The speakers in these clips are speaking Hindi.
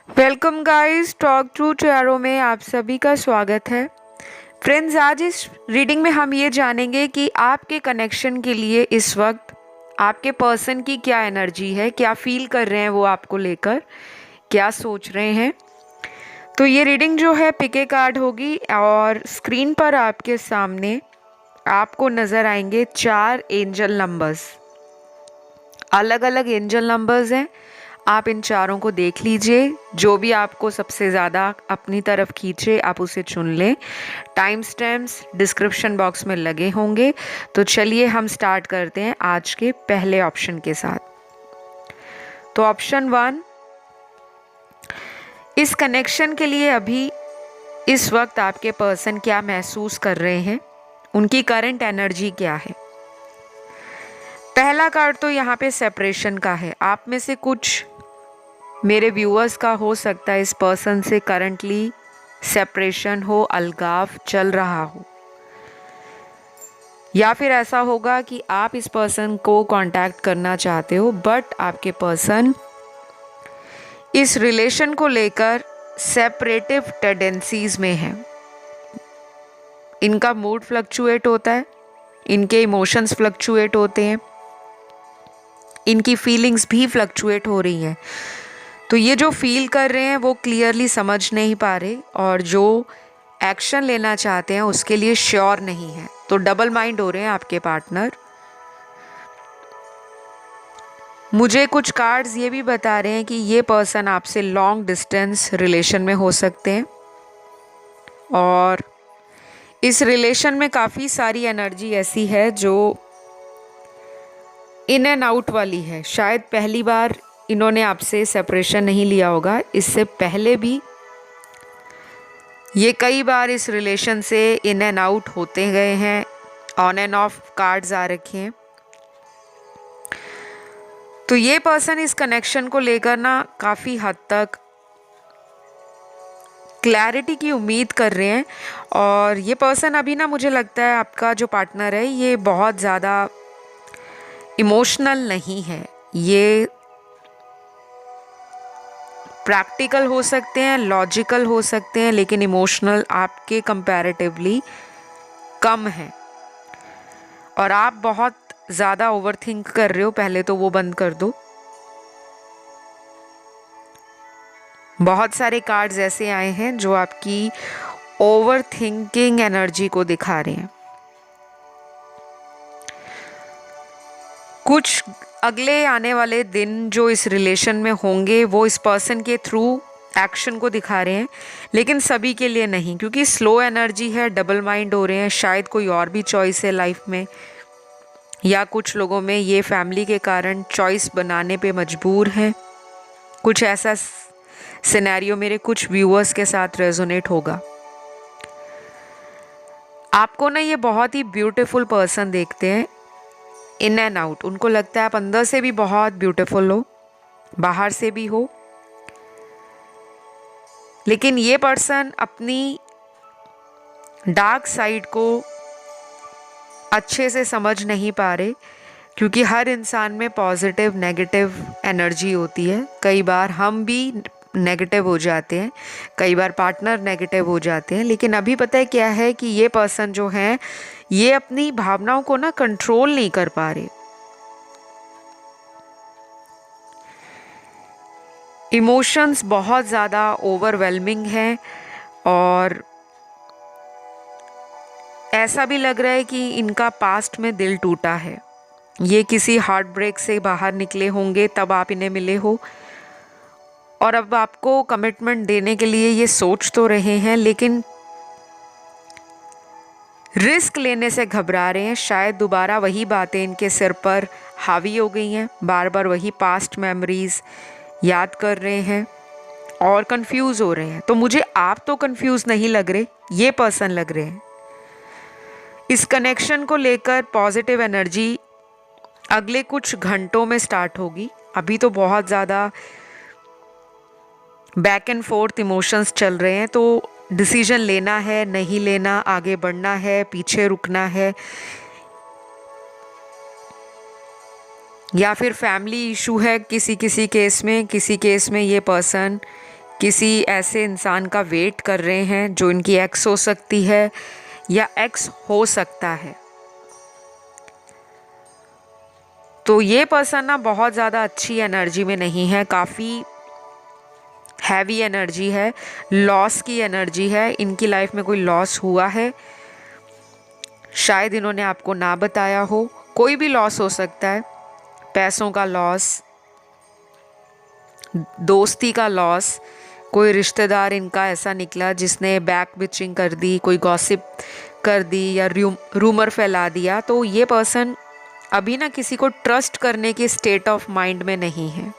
Welcome guys, talk to tarot में आप सभी का स्वागत है। फ्रेंड्स, आज इस रीडिंग में हम ये जानेंगे कि आपके कनेक्शन के लिए इस वक्त आपके पर्सन की क्या एनर्जी है, क्या फील कर रहे हैं वो आपको लेकर, क्या सोच रहे हैं। तो ये रीडिंग जो है पिक ए कार्ड होगी और स्क्रीन पर आपके सामने आपको नज़र आएंगे 4 एंजल नंबर्स। अलग अलग एंजल नंबर्स हैं। आप इन चारों को देख लीजिए, जो भी आपको सबसे ज़्यादा अपनी तरफ खींचे आप उसे चुन लें। टाइम स्टैम्प्स डिस्क्रिप्शन बॉक्स में लगे होंगे। तो चलिए हम स्टार्ट करते हैं आज के पहले ऑप्शन के साथ। तो ऑप्शन 1, इस कनेक्शन के लिए अभी इस वक्त आपके पर्सन क्या महसूस कर रहे हैं, उनकी करंट एनर्जी क्या है। पहला कार्ड तो यहाँ पे सेपरेशन का है। आप में से कुछ मेरे व्यूअर्स का हो सकता है इस पर्सन से करंटली सेपरेशन हो, अलगाव चल रहा हो, या फिर ऐसा होगा कि आप इस पर्सन को कांटेक्ट करना चाहते हो बट आपके पर्सन इस रिलेशन को लेकर सेपरेटिव टेंडेंसीज में है। इनका मूड फ्लक्चुएट होता है, इनके इमोशंस फ्लक्चुएट होते हैं, इनकी फीलिंग्स भी फ्लक्चुएट हो रही हैं। तो ये जो फील कर रहे हैं वो क्लियरली समझ नहीं पा रहे और जो एक्शन लेना चाहते हैं उसके लिए श्योर नहीं है। तो डबल माइंड हो रहे हैं आपके पार्टनर। मुझे कुछ कार्ड्स ये भी बता रहे हैं कि ये पर्सन आपसे लॉन्ग डिस्टेंस रिलेशन में हो सकते हैं और इस रिलेशन में काफ़ी सारी एनर्जी ऐसी है जो इन एंड आउट वाली है। शायद पहली बार इन्होंने आपसे सेपरेशन नहीं लिया होगा, इससे पहले भी ये कई बार इस रिलेशन से इन एंड आउट होते गए हैं। ऑन एंड ऑफ कार्ड्स आ रखे हैं। तो ये पर्सन इस कनेक्शन को लेकर ना काफ़ी हद तक क्लैरिटी की उम्मीद कर रहे हैं और ये पर्सन अभी ना, मुझे लगता है आपका जो पार्टनर है ये बहुत ज़्यादा इमोशनल नहीं है। ये प्रैक्टिकल हो सकते हैं, लॉजिकल हो सकते हैं, लेकिन इमोशनल आपके कंपैरेटिवली कम है और आप बहुत ज़्यादा ओवरथिंक कर रहे हो। पहले तो वो बंद कर दो। बहुत सारे कार्ड्स ऐसे आए हैं जो आपकी ओवरथिंकिंग एनर्जी को दिखा रहे हैं। कुछ अगले आने वाले दिन जो इस रिलेशन में होंगे वो इस पर्सन के थ्रू एक्शन को दिखा रहे हैं, लेकिन सभी के लिए नहीं, क्योंकि स्लो एनर्जी है, डबल माइंड हो रहे हैं। शायद कोई और भी चॉइस है लाइफ में, या कुछ लोगों में ये फैमिली के कारण चॉइस बनाने पे मजबूर हैं। कुछ ऐसा सिनेरियो मेरे कुछ व्यूअर्स के साथ रेजोनेट होगा। आपको ना ये बहुत ही ब्यूटीफुल पर्सन देखते हैं इन एंड आउट। उनको लगता है आप अंदर से भी बहुत ब्यूटीफुल हो, बाहर से भी हो, लेकिन ये पर्सन अपनी डार्क साइड को अच्छे से समझ नहीं पा रहे, क्योंकि हर इंसान में पॉजिटिव नेगेटिव एनर्जी होती है। कई बार हम भी नेगेटिव हो जाते हैं, कई बार पार्टनर नेगेटिव हो जाते हैं, लेकिन अभी पता है क्या है कि ये पर्सन जो है ये अपनी भावनाओं को ना कंट्रोल नहीं कर पा रहे। इमोशंस बहुत ज़्यादा ओवरवेलमिंग हैं और ऐसा भी लग रहा है कि इनका पास्ट में दिल टूटा है। ये किसी हार्ट ब्रेक से बाहर निकले होंगे तब आप इन्हें मिले हो और अब आपको कमिटमेंट देने के लिए ये सोच तो रहे हैं, लेकिन रिस्क लेने से घबरा रहे हैं। शायद दोबारा वही बातें इनके सिर पर हावी हो गई हैं, बार बार वही पास्ट मेमोरीज याद कर रहे हैं और कंफ्यूज हो रहे हैं। तो मुझे आप तो कंफ्यूज नहीं लग रहे, ये पर्सन लग रहे हैं। इस कनेक्शन को लेकर पॉजिटिव एनर्जी अगले कुछ घंटों में स्टार्ट होगी। अभी तो बहुत ज़्यादा बैक एंड फोर्थ इमोशंस चल रहे हैं। तो डिसीजन लेना है, नहीं लेना, आगे बढ़ना है, पीछे रुकना है, या फिर फैमिली इशू है किसी किसी केस में। किसी केस में ये पर्सन किसी ऐसे इंसान का वेट कर रहे हैं जो इनकी एक्स हो सकती है या एक्स हो सकता है। तो ये पर्सन ना बहुत ज़्यादा अच्छी एनर्जी में नहीं है, काफ़ी हैवी एनर्जी है, लॉस की एनर्जी है। इनकी लाइफ में कोई लॉस हुआ है, शायद इन्होंने आपको ना बताया हो। कोई भी लॉस हो सकता है, पैसों का लॉस, दोस्ती का लॉस, कोई रिश्तेदार इनका ऐसा निकला जिसने बैक बिचिंग कर दी, कोई गॉसिप कर दी या रूमर फैला दिया। तो ये पर्सन अभी ना किसी को ट्रस्ट करने के स्टेट ऑफ माइंड में नहीं है।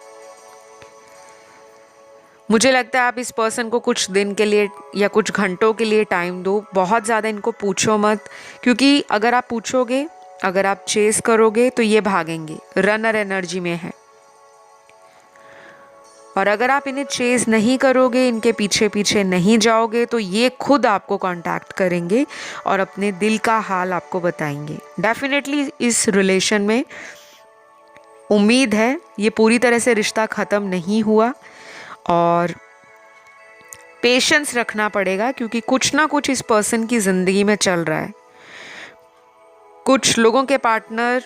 मुझे लगता है आप इस पर्सन को कुछ दिन के लिए या कुछ घंटों के लिए टाइम दो। बहुत ज़्यादा इनको पूछो मत, क्योंकि अगर आप पूछोगे, अगर आप चेस करोगे तो ये भागेंगे, रनर एनर्जी में है। और अगर आप इन्हें चेस नहीं करोगे, इनके पीछे पीछे नहीं जाओगे, तो ये खुद आपको कांटेक्ट करेंगे और अपने दिल का हाल आपको बताएंगे। डेफिनेटली इस रिलेशन में उम्मीद है, ये पूरी तरह से रिश्ता ख़त्म नहीं हुआ और पेशेंस रखना पड़ेगा, क्योंकि कुछ ना कुछ इस पर्सन की ज़िंदगी में चल रहा है। कुछ लोगों के पार्टनर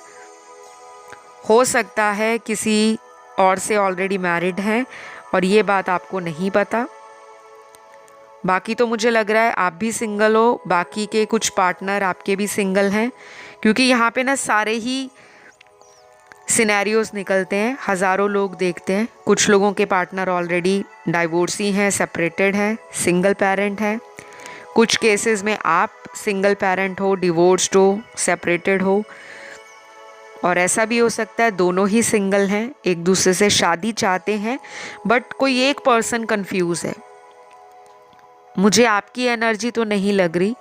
हो सकता है किसी और से ऑलरेडी मैरिड हैं और ये बात आपको नहीं पता। बाकी तो मुझे लग रहा है आप भी सिंगल हो, बाकी के कुछ पार्टनर आपके भी सिंगल हैं, क्योंकि यहाँ पे ना सारे ही सिनेरियोज निकलते हैं, हज़ारों लोग देखते हैं। कुछ लोगों के पार्टनर ऑलरेडी डाइवोर्सी हैं, सेपरेटेड हैं, सिंगल पेरेंट हैं। कुछ केसेस में आप सिंगल पेरेंट हो, डिवोर्स्ड हो, सेपरेटेड हो, और ऐसा भी हो सकता है दोनों ही सिंगल हैं, एक दूसरे से शादी चाहते हैं, बट कोई एक पर्सन कंफ्यूज है। मुझे आपकी एनर्जी तो नहीं लग रही,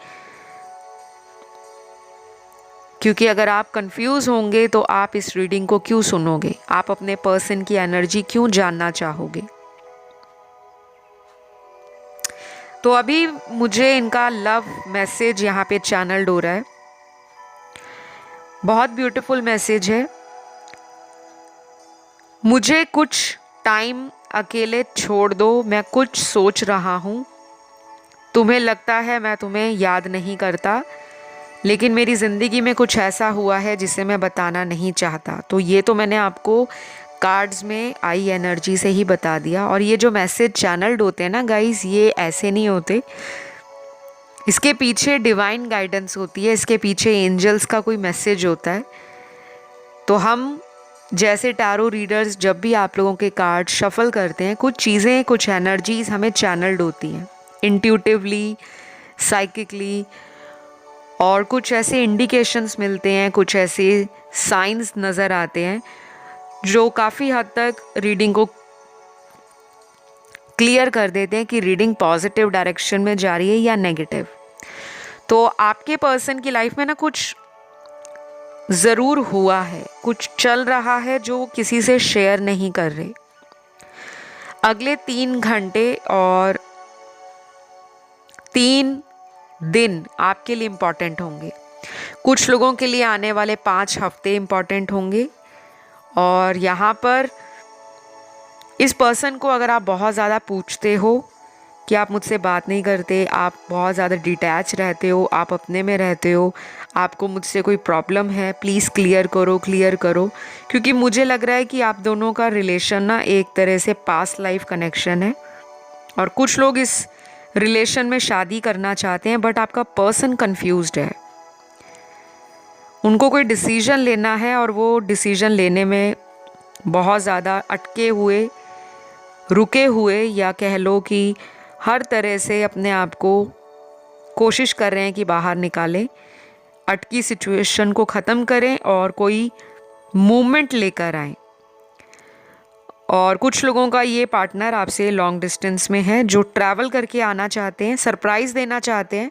क्योंकि अगर आप कंफ्यूज होंगे तो आप इस रीडिंग को क्यों सुनोगे? आप अपने पर्सन की एनर्जी क्यों जानना चाहोगे? तो अभी मुझे इनका लव मैसेज यहाँ पे चैनल्ड हो रहा है। बहुत ब्यूटीफुल मैसेज है। मुझे कुछ टाइम अकेले छोड़ दो, मैं कुछ सोच रहा हूँ। तुम्हें लगता है मैं तुम्हें याद नहीं करता, लेकिन मेरी ज़िंदगी में कुछ ऐसा हुआ है जिसे मैं बताना नहीं चाहता। तो ये तो मैंने आपको कार्ड्स में आई एनर्जी से ही बता दिया। और ये जो मैसेज चैनल्ड होते हैं ना गाइस, ये ऐसे नहीं होते, इसके पीछे डिवाइन गाइडेंस होती है, इसके पीछे एंजल्स का कोई मैसेज होता है। तो हम जैसे टैरो रीडर्स जब भी आप लोगों के कार्ड शफल करते हैं, कुछ चीज़ें, कुछ एनर्जीज हमें चैनल्ड होती हैं इंट्यूटिवली, साइकिकली, और कुछ ऐसे इंडिकेशंस मिलते हैं, कुछ ऐसे साइंस नज़र आते हैं जो काफ़ी हद तक रीडिंग को क्लियर कर देते हैं कि रीडिंग पॉजिटिव डायरेक्शन में जा रही है या नेगेटिव। तो आपके पर्सन की लाइफ में ना कुछ ज़रूर हुआ है, कुछ चल रहा है जो किसी से शेयर नहीं कर रहे। अगले 3 घंटे और 3 दिन आपके लिए इम्पॉर्टेंट होंगे। कुछ लोगों के लिए आने वाले 5 हफ्ते इम्पॉर्टेंट होंगे। और यहाँ पर इस पर्सन को अगर आप बहुत ज़्यादा पूछते हो कि आप मुझसे बात नहीं करते, आप बहुत ज़्यादा डिटैच रहते हो, आप अपने में रहते हो, आपको मुझसे कोई प्रॉब्लम है, प्लीज़ क्लियर करो, क्लियर करो। क्योंकि मुझे लग रहा है कि आप दोनों का रिलेशन ना एक तरह से पास्ट लाइफ कनेक्शन है। और कुछ लोग इस रिलेशन में शादी करना चाहते हैं, बट आपका पर्सन कंफ्यूज्ड है। उनको कोई डिसीजन लेना है और वो डिसीजन लेने में बहुत ज़्यादा अटके हुए, रुके हुए, या कह लो कि हर तरह से अपने आप को कोशिश कर रहे हैं कि बाहर निकालें, अटकी सिचुएशन को ख़त्म करें और कोई मूवमेंट लेकर आएं। और कुछ लोगों का ये पार्टनर आपसे लॉन्ग डिस्टेंस में है, जो ट्रैवल करके आना चाहते हैं, सरप्राइज़ देना चाहते हैं।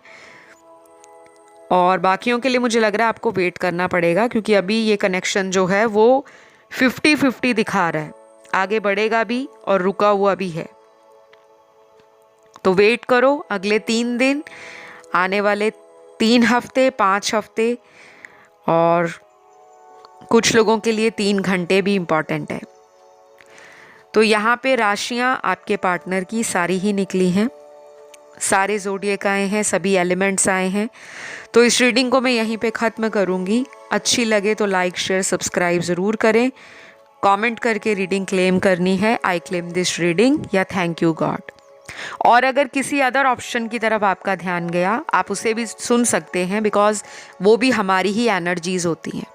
और बाकियों के लिए मुझे लग रहा है आपको वेट करना पड़ेगा, क्योंकि अभी ये कनेक्शन जो है वो 50-50 दिखा रहा है, आगे बढ़ेगा भी और रुका हुआ भी है। तो वेट करो अगले 3 दिन, आने वाले 3 हफ्ते, 5 हफ्ते, और कुछ लोगों के लिए 3 घंटे भी इम्पॉर्टेंट है। तो यहाँ पे राशियाँ आपके पार्टनर की सारी ही निकली हैं, सारे ज़ोडिएक आए हैं, सभी एलिमेंट्स आए हैं। तो इस रीडिंग को मैं यहीं पे ख़त्म करूँगी। अच्छी लगे तो लाइक शेयर सब्सक्राइब ज़रूर करें। कमेंट करके रीडिंग क्लेम करनी है, आई क्लेम दिस रीडिंग, या थैंक यू गॉड। और अगर किसी अदर ऑप्शन की तरफ आपका ध्यान गया, आप उसे भी सुन सकते हैं, बिकॉज वो भी हमारी ही एनर्जीज होती हैं।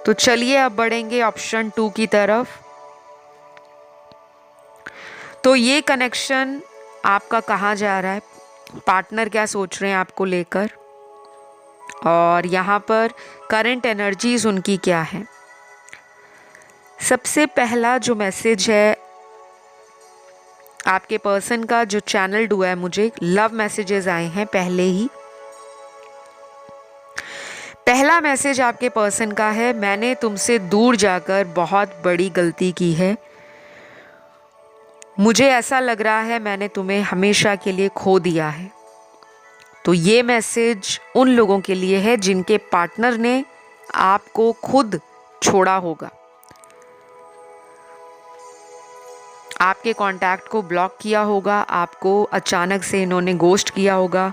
तो चलिए अब बढ़ेंगे ऑप्शन 2 की तरफ। तो ये कनेक्शन आपका कहाँ जा रहा है, पार्टनर क्या सोच रहे हैं आपको लेकर, और यहाँ पर करंट एनर्जीज उनकी क्या है। सबसे पहला जो मैसेज है आपके पर्सन का, जो चैनल्ड हुआ है, मुझे लव मैसेजेस आए हैं पहले ही। पहला मैसेज आपके पर्सन का है, मैंने तुमसे दूर जाकर बहुत बड़ी गलती की है। मुझे ऐसा लग रहा है मैंने तुम्हें हमेशा के लिए खो दिया है। तो ये मैसेज उन लोगों के लिए है जिनके पार्टनर ने आपको खुद छोड़ा होगा, आपके कांटेक्ट को ब्लॉक किया होगा, आपको अचानक से इन्होंने गोस्ट किया होगा,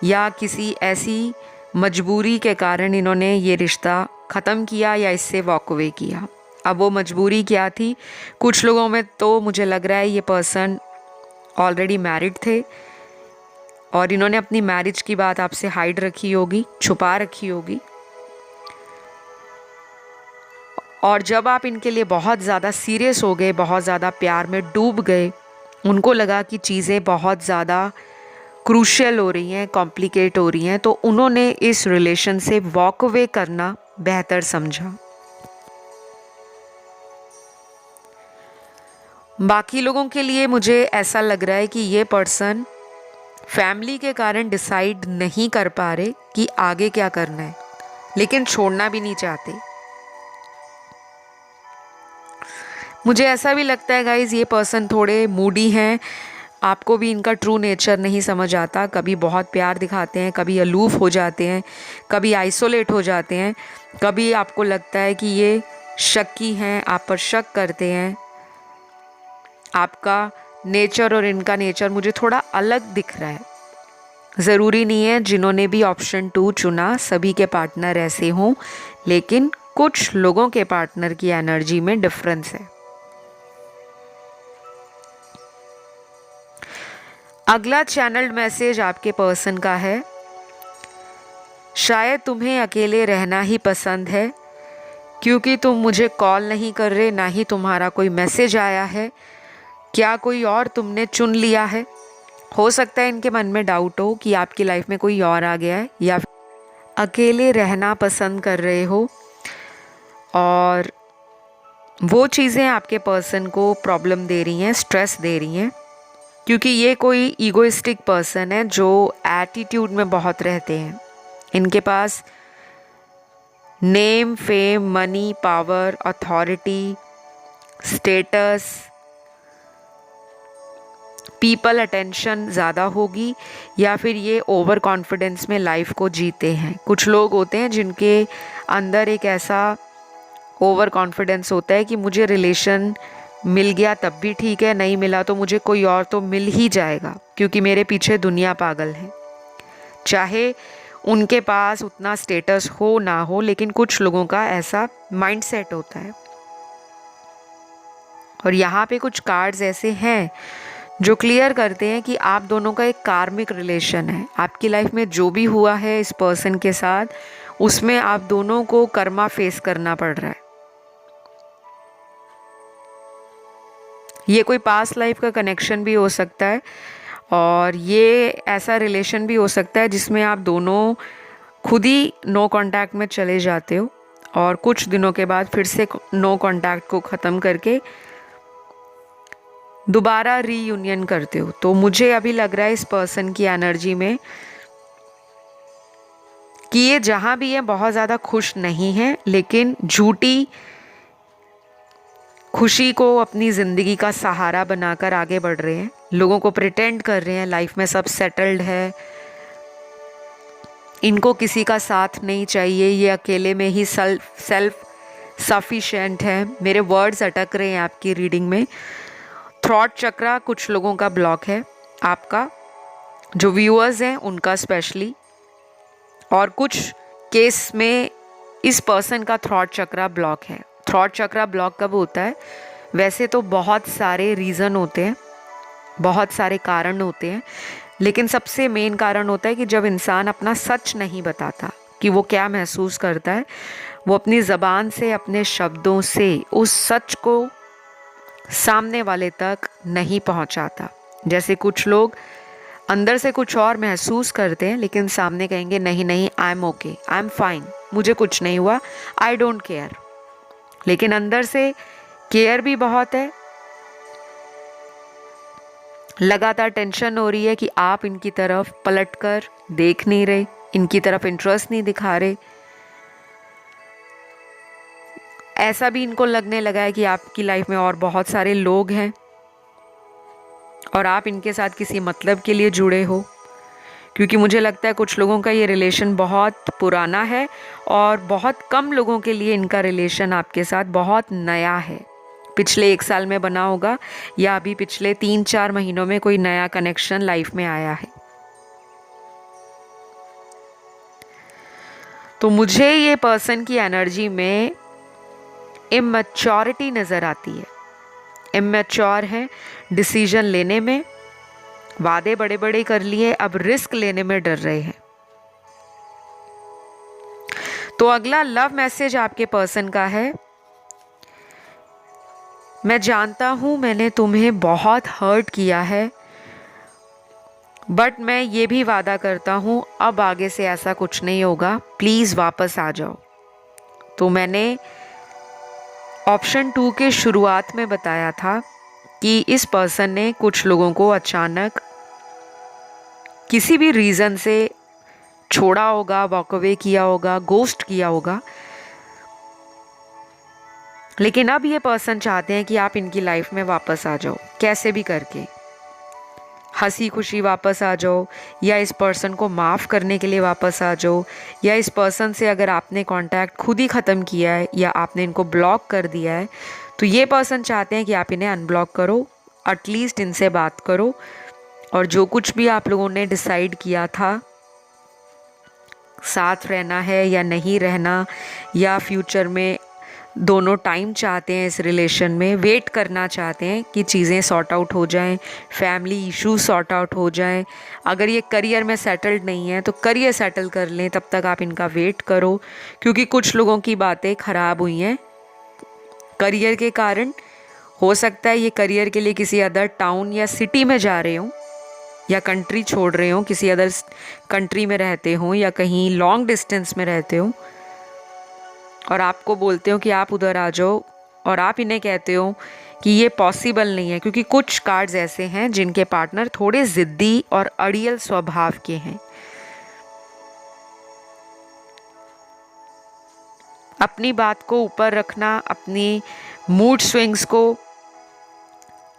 या किसी ऐसी मजबूरी के कारण इन्होंने ये रिश्ता ख़त्म किया या इससे वॉक अवे किया। अब वो मजबूरी क्या थी, कुछ लोगों में तो मुझे लग रहा है ये पर्सन ऑलरेडी मैरिड थे और इन्होंने अपनी मैरिज की बात आपसे हाइड रखी होगी, छुपा रखी होगी। और जब आप इनके लिए बहुत ज़्यादा सीरियस हो गए, बहुत ज़्यादा प्यार में डूब गए, उनको लगा कि चीज़ें बहुत ज़्यादा क्रूशियल हो रही हैं, कॉम्प्लिकेट हो रही हैं, तो उन्होंने इस रिलेशन से वॉक अवे करना बेहतर समझा। बाकी लोगों के लिए मुझे ऐसा लग रहा है कि ये पर्सन फैमिली के कारण डिसाइड नहीं कर पा रहे कि आगे क्या करना है, लेकिन छोड़ना भी नहीं चाहते। मुझे ऐसा भी लगता है गाइज, ये पर्सन थोड़े मूडी हैं, आपको भी इनका ट्रू नेचर नहीं समझ आता। कभी बहुत प्यार दिखाते हैं, कभी अलूफ हो जाते हैं, कभी आइसोलेट हो जाते हैं, कभी आपको लगता है कि ये शक्की हैं, आप पर शक करते हैं। आपका नेचर और इनका नेचर मुझे थोड़ा अलग दिख रहा है। ज़रूरी नहीं है जिन्होंने भी ऑप्शन 2 चुना सभी के पार्टनर ऐसे हों, लेकिन कुछ लोगों के पार्टनर की एनर्जी में डिफरेंस है। अगला चैनल्ड मैसेज आपके पर्सन का है, शायद तुम्हें अकेले रहना ही पसंद है, क्योंकि तुम मुझे कॉल नहीं कर रहे, ना ही तुम्हारा कोई मैसेज आया है। क्या कोई और तुमने चुन लिया है? हो सकता है इनके मन में डाउट हो कि आपकी लाइफ में कोई और आ गया है, या अकेले रहना पसंद कर रहे हो और वो चीज़ें आपके पर्सन को प्रॉब्लम दे रही हैं, स्ट्रेस दे रही हैं, क्योंकि ये कोई ईगोइस्टिक पर्सन है जो एटीट्यूड में बहुत रहते हैं। इनके पास name, fame, money, power, authority, status, people attention ज़्यादा होगी, या फिर ये ओवर कॉन्फिडेंस में लाइफ को जीते हैं। कुछ लोग होते हैं जिनके अंदर एक ऐसा ओवर कॉन्फिडेंस होता है कि मुझे रिलेशन मिल गया तब भी ठीक है, नहीं मिला तो मुझे कोई और तो मिल ही जाएगा, क्योंकि मेरे पीछे दुनिया पागल है। चाहे उनके पास उतना स्टेटस हो ना हो, लेकिन कुछ लोगों का ऐसा माइंडसेट होता है। और यहाँ पे कुछ कार्ड्स ऐसे हैं जो क्लियर करते हैं कि आप दोनों का एक कार्मिक रिलेशन है। आपकी लाइफ में जो भी हुआ है इस पर्सन के साथ, उसमें आप दोनों को कर्मा फेस करना पड़ रहा है। ये कोई पास्ट लाइफ का कनेक्शन भी हो सकता है, और ये ऐसा रिलेशन भी हो सकता है जिसमें आप दोनों खुद ही नो कांटेक्ट में चले जाते हो और कुछ दिनों के बाद फिर से नो कांटेक्ट को ख़त्म करके दोबारा रीयूनियन करते हो। तो मुझे अभी लग रहा है इस पर्सन की एनर्जी में कि ये जहाँ भी है बहुत ज़्यादा खुश नहीं है, लेकिन झूठी खुशी को अपनी ज़िंदगी का सहारा बनाकर आगे बढ़ रहे हैं। लोगों को प्रिटेंड कर रहे हैं लाइफ में सब सेटल्ड है, इनको किसी का साथ नहीं चाहिए, ये अकेले में ही सेल्फ सफिशिएंट है। मेरे वर्ड्स अटक रहे हैं आपकी रीडिंग में। थ्रॉट चक्रा कुछ लोगों का ब्लॉक है, आपका जो व्यूअर्स हैं उनका स्पेशली, और कुछ केस में इस पर्सन का थ्रॉट चक्रा ब्लॉक है। थ्रॉट चक्रा ब्लॉक कब होता है? वैसे तो बहुत सारे रीज़न होते हैं, बहुत सारे कारण होते हैं, लेकिन सबसे मेन कारण होता है कि जब इंसान अपना सच नहीं बताता कि वो क्या महसूस करता है, वो अपनी ज़बान से, अपने शब्दों से उस सच को सामने वाले तक नहीं पहुंचाता। जैसे कुछ लोग अंदर से कुछ और महसूस करते हैं, लेकिन सामने कहेंगे नहीं नहीं, I am okay, I am fine, मुझे कुछ नहीं हुआ, आई डोंट केयर। लेकिन अंदर से केयर भी बहुत है, लगातार टेंशन हो रही है कि आप इनकी तरफ पलटकर देख नहीं रहे, इनकी तरफ इंटरेस्ट नहीं दिखा रहे। ऐसा भी इनको लगने लगा है कि आपकी लाइफ में और बहुत सारे लोग हैं और आप इनके साथ किसी मतलब के लिए जुड़े हो, क्योंकि मुझे लगता है कुछ लोगों का ये रिलेशन बहुत पुराना है और बहुत कम लोगों के लिए इनका रिलेशन आपके साथ बहुत नया है। पिछले 1 साल में बना होगा या अभी पिछले 3-4 महीनों में कोई नया कनेक्शन लाइफ में आया है। तो मुझे ये पर्सन की एनर्जी में इमैच्योरिटी नज़र आती है। इमैच्योर है डिसीजन लेने में, वादे बड़े बड़े कर लिए, अब रिस्क लेने में डर रहे हैं। तो अगला लव मैसेज आपके पर्सन का है, मैं जानता हूं मैंने तुम्हें बहुत हर्ट किया है, बट मैं ये भी वादा करता हूं अब आगे से ऐसा कुछ नहीं होगा, प्लीज़ वापस आ जाओ। तो मैंने ऑप्शन 2 के शुरुआत में बताया था कि इस पर्सन ने कुछ लोगों को अचानक किसी भी रीज़न से छोड़ा होगा, वॉक अवे किया होगा, गोस्ट किया होगा। लेकिन अब ये पर्सन चाहते हैं कि आप इनकी लाइफ में वापस आ जाओ, कैसे भी करके हंसी खुशी वापस आ जाओ, या इस पर्सन को माफ़ करने के लिए वापस आ जाओ, या इस पर्सन से अगर आपने कांटेक्ट खुद ही ख़त्म किया है या आपने इनको ब्लॉक कर दिया है, तो ये पर्सन चाहते हैं कि आप इन्हें अनब्लॉक करो, एटलीस्ट इनसे बात करो, और जो कुछ भी आप लोगों ने डिसाइड किया था, साथ रहना है या नहीं रहना, या फ्यूचर में दोनों टाइम चाहते हैं इस रिलेशन में, वेट करना चाहते हैं कि चीज़ें सॉर्ट आउट हो जाएं, फैमिली इश्यूज सॉर्ट आउट हो जाएं। अगर ये करियर में सेटल्ड नहीं है तो करियर सेटल कर लें, तब तक आप इनका वेट करो, क्योंकि कुछ लोगों की बातें ख़राब हुई हैं करियर के कारण। हो सकता है ये करियर के लिए किसी अदर टाउन या सिटी में जा रहे हों, या कंट्री छोड़ रहे हों, किसी अदर कंट्री में रहते हों, या कहीं लॉन्ग डिस्टेंस में रहते हों, और आपको बोलते हो कि आप उधर आ जाओ, और आप इन्हें कहते हो कि ये पॉसिबल नहीं है, क्योंकि कुछ कार्ड्स ऐसे हैं जिनके पार्टनर थोड़े ज़िद्दी और अड़ियल स्वभाव के हैं। अपनी बात को ऊपर रखना, अपनी मूड स्विंग्स को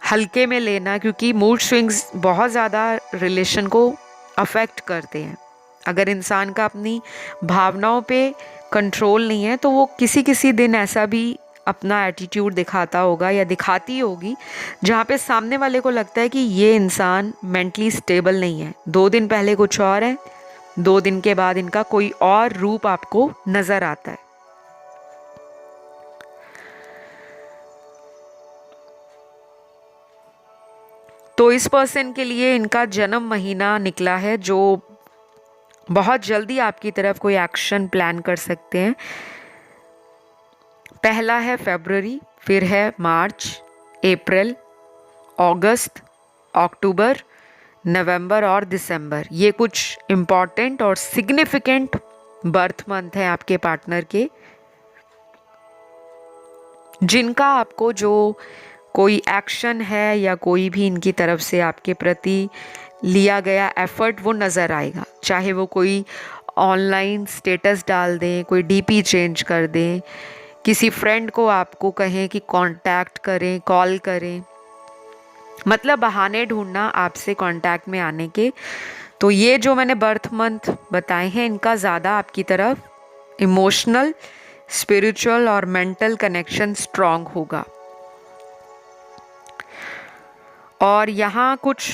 हल्के में लेना, क्योंकि मूड स्विंग्स बहुत ज़्यादा रिलेशन को अफेक्ट करते हैं। अगर इंसान का अपनी भावनाओं पे कंट्रोल नहीं है तो वो किसी दिन ऐसा भी अपना एटीट्यूड दिखाता होगा या दिखाती होगी जहाँ पे सामने वाले को लगता है कि ये इंसान मेंटली स्टेबल नहीं है। 2 दिन पहले कुछ और है, 2 दिन के बाद इनका कोई और रूप आपको नज़र आता है। तो इस पर्सन के लिए इनका जन्म महीना निकला है जो बहुत जल्दी आपकी तरफ कोई एक्शन प्लान कर सकते हैं। पहला है फरवरी, फिर है मार्च, अप्रैल, अगस्त, अक्टूबर, नवंबर और दिसंबर। ये कुछ इम्पॉर्टेंट और सिग्निफिकेंट बर्थ मंथ हैं आपके पार्टनर के, जिनका आपको जो कोई एक्शन है या कोई भी इनकी तरफ से आपके प्रति लिया गया एफर्ट वो नज़र आएगा। चाहे वो कोई ऑनलाइन स्टेटस डाल दें, कोई डीपी चेंज कर दें, किसी फ्रेंड को आपको कहें कि कांटेक्ट करें, कॉल करें, मतलब बहाने ढूंढना आपसे कांटेक्ट में आने के। तो ये जो मैंने बर्थ मंथ बताए हैं, इनका ज़्यादा आपकी तरफ इमोशनल स्पिरिचुअल और मेंटल कनेक्शन स्ट्रांग होगा। और यहाँ कुछ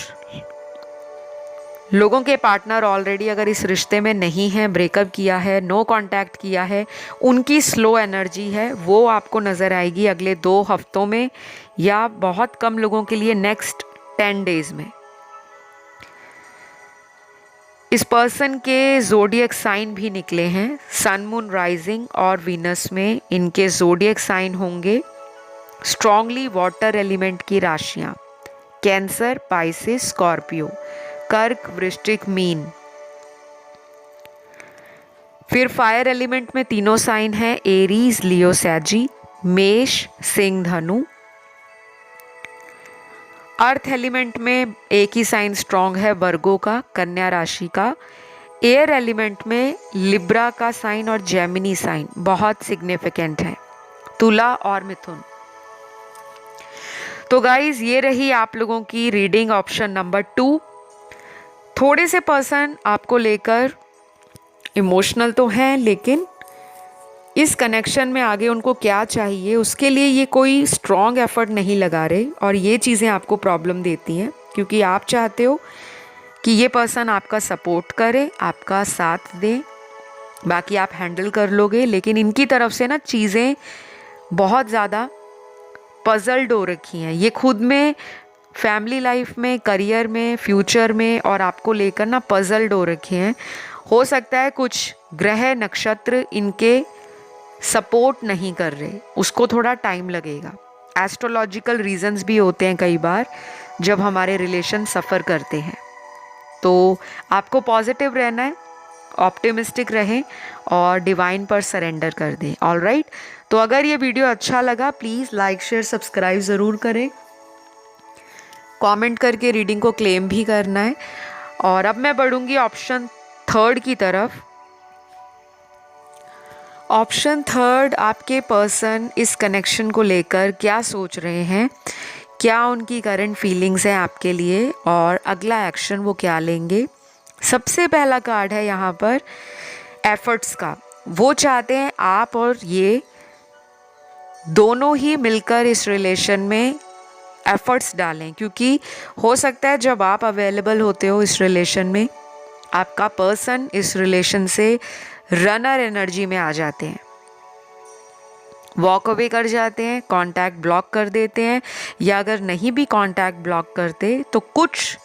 लोगों के पार्टनर ऑलरेडी अगर इस रिश्ते में नहीं है, ब्रेकअप किया है, नो कांटेक्ट किया है, उनकी स्लो एनर्जी है, वो आपको नज़र आएगी अगले 2 हफ्तों में, या बहुत कम लोगों के लिए नेक्स्ट 10 डेज में। इस पर्सन के जोडियक साइन भी निकले हैं, सन, मून, राइजिंग और वीनस में इनके जोडियक साइन होंगे स्ट्रांगली वाटर एलिमेंट की राशियां, कैंसर, पाइसिस, स्कॉर्पियो, कर्क, वृश्चिक, मीन। फिर फायर एलिमेंट में तीनों साइन हैं, एरीज, लियो, सैजी, मेष, सिंह, धनु। अर्थ एलिमेंट में एक ही साइन स्ट्रांग है, वर्गो का, कन्या राशि का। एयर एलिमेंट में लिब्रा का साइन और जेमिनी साइन बहुत सिग्निफिकेंट है, तुला और मिथुन। तो गाइज ये रही आप लोगों की रीडिंग ऑप्शन नंबर 2। थोड़े से पर्सन आपको लेकर इमोशनल तो हैं, लेकिन इस कनेक्शन में आगे उनको क्या चाहिए उसके लिए ये कोई स्ट्रॉन्ग एफर्ट नहीं लगा रहे, और ये चीज़ें आपको प्रॉब्लम देती हैं क्योंकि आप चाहते हो कि ये पर्सन आपका सपोर्ट करे, आपका साथ दे, बाकी आप हैंडल कर लोगे। लेकिन इनकी तरफ से ना चीज़ें बहुत ज़्यादा पजल्ड हो रखी हैं, ये खुद में फैमिली लाइफ में, करियर में, फ्यूचर में और आपको लेकर ना पजल्ड हो रखे हैं। हो सकता है कुछ ग्रह नक्षत्र इनके सपोर्ट नहीं कर रहे, उसको थोड़ा टाइम लगेगा। एस्ट्रोलॉजिकल रीजंस भी होते हैं कई बार जब हमारे रिलेशन सफ़र करते हैं। तो आपको पॉजिटिव रहना है, ऑप्टिमिस्टिक रहें और डिवाइन पर सरेंडर कर दें। ऑलराइट, तो अगर ये वीडियो अच्छा लगा प्लीज़ लाइक, शेयर, सब्सक्राइब ज़रूर करें। कमेंट करके रीडिंग को क्लेम भी करना है। और अब मैं बढ़ूंगी ऑप्शन 3 की तरफ। ऑप्शन 3, आपके पर्सन इस कनेक्शन को लेकर क्या सोच रहे हैं, क्या उनकी करंट फीलिंग्स हैं आपके लिए और अगला एक्शन वो क्या लेंगे। सबसे पहला कार्ड है यहाँ पर एफर्ट्स का। वो चाहते हैं आप और ये दोनों ही मिलकर इस रिलेशन में एफर्ट्स डालें, क्योंकि हो सकता है जब आप अवेलेबल होते हो इस रिलेशन में, आपका पर्सन इस रिलेशन से रनर एनर्जी में आ जाते हैं, वॉक अवे कर जाते हैं, कांटेक्ट ब्लॉक कर देते हैं, या अगर नहीं भी कांटेक्ट ब्लॉक करते तो कुछ